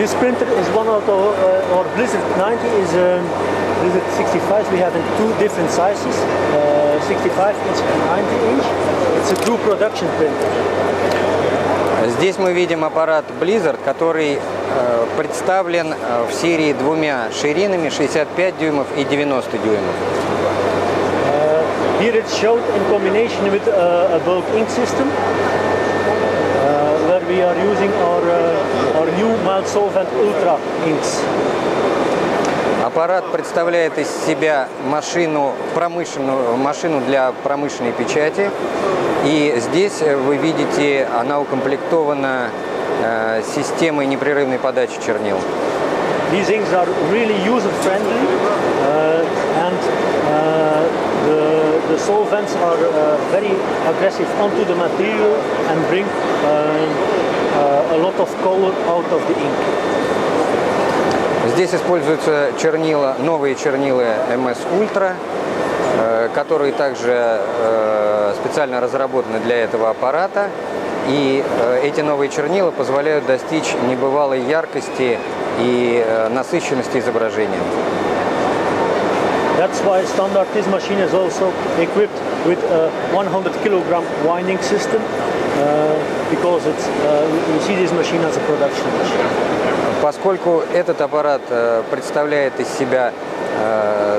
This printer is one of the, or Blizzard 90 is Blizzard 65. We have in two different sizes, 65 inch and 90 inch. It's a true production printer. Здесь мы видим аппарат Blizzard, который представлен в серии двумя ширинами 65 дюймов и 90 дюймов. Here it's showed in combination with a bulk ink system, where we are using our new mild solvent ultra inks. Аппарат представляет из себя машину для промышленной печати. И здесь вы видите, она укомплектована системой непрерывной подачи чернил. These inks are really user-friendly, and the solvents are very aggressive onto the material and bring a lot of color out of the ink. Здесь используются чернила, новые чернила MS Ultra, которые также специально разработаны для этого аппарата. И эти новые чернила позволяют достичь небывалой яркости и насыщенности изображения. That's why standard this machine is also equipped with a 100 kilogram winding system, because it's you see this machine as a production machine. Поскольку этот аппарат представляет из себя,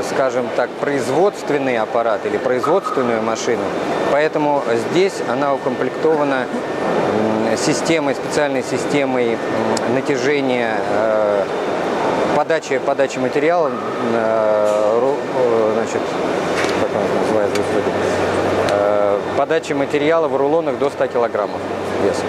скажем так, производственный аппарат или производственную машину, поэтому здесь она укомплектована специальной системой натяжения, подачи материала, значит, как он называется, подачи материала в рулонах до 100 килограммов веса.